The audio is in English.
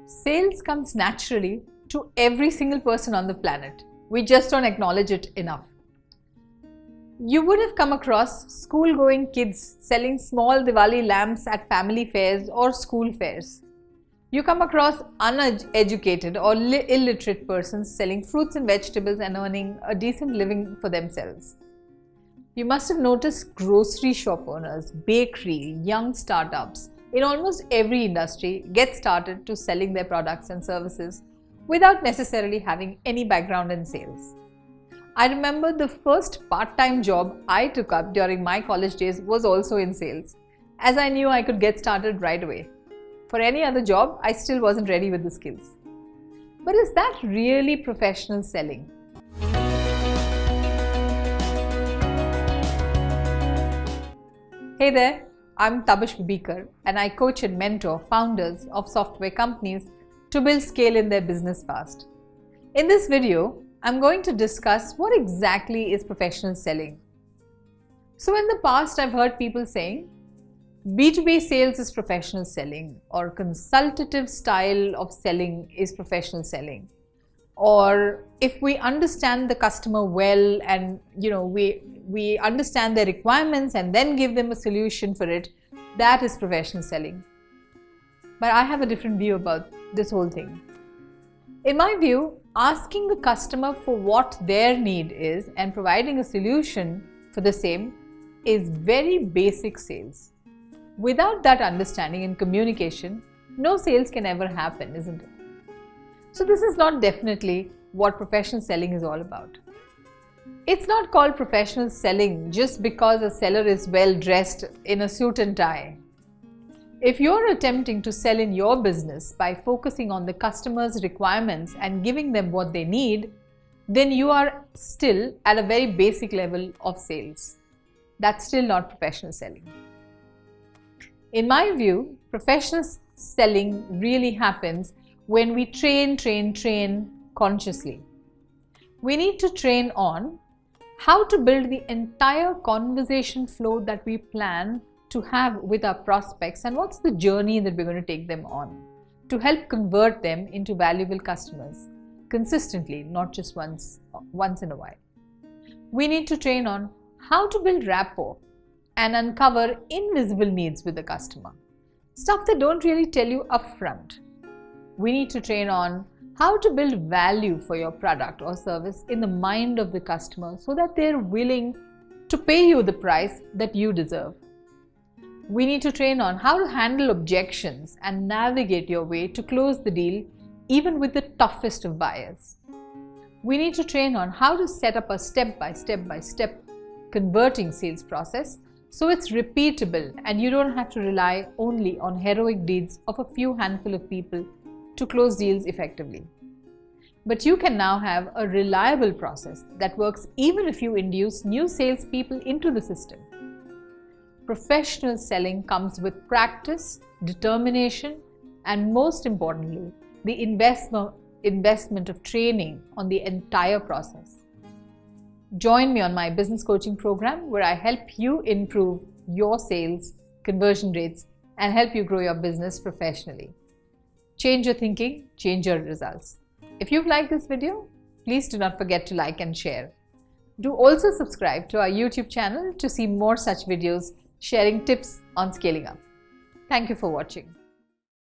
Sales comes naturally to every single person on the planet. We just don't acknowledge it enough. You would have come across school-going kids selling small Diwali lamps at family fairs or school fairs. You come across uneducated or illiterate persons selling fruits and vegetables and earning a decent living for themselves. You must have noticed grocery shop owners, bakery, young startups in almost every industry get started to selling their products and services without necessarily having any background in sales. I remember the first part-time job I took up during my college days was also in sales, as I knew I could get started right away. For any other job, I still wasn't ready with the skills. But is that really professional selling? Hey there, I'm Tabish Bibikar and I coach and mentor founders of software companies to build scale in their business fast. In this video, I'm going to discuss what exactly is professional selling. So in the past, I've heard people saying, B2B sales is professional selling, or consultative style of selling is professional selling. Or if we understand the customer well and we understand their requirements and then give them a solution for it, that is professional selling. But I have a different view about this whole thing. In my view, asking the customer for what their need is and providing a solution for the same is very basic sales. Without that understanding and communication, no sales can ever happen, isn't it? So this is not definitely what professional selling is all about. It's not called professional selling just because a seller is well dressed in a suit and tie. If you're attempting to sell in your business by focusing on the customer's requirements and giving them what they need, then you are still at a very basic level of sales. That's still not professional selling. In my view, professional selling really happens when we train consciously. We need to train on how to build the entire conversation flow that we plan to have with our prospects and what's the journey that we're going to take them on to help convert them into valuable customers consistently, not just once in a while. We need to train on how to build rapport and uncover invisible needs with the customer, stuff they don't really tell you upfront. We need to train on how to build value for your product or service in the mind of the customer so that they're willing to pay you the price that you deserve. We need to train on how to handle objections and navigate your way to close the deal even with the toughest of buyers. We need to train on how to set up a step-by-step converting sales process so it's repeatable and you don't have to rely only on heroic deeds of a few handful of people to close deals effectively. But you can now have a reliable process that works even if you induce new salespeople into the system. Professional selling comes with practice, determination, and most importantly, the investment of training on the entire process. Join me on my business coaching program where I help you improve your sales, conversion rates, and help you grow your business professionally. Change your thinking, change your results. If you've liked this video, please do not forget to like and share. Do also subscribe to our YouTube channel to see more such videos sharing tips on scaling up. Thank you for watching.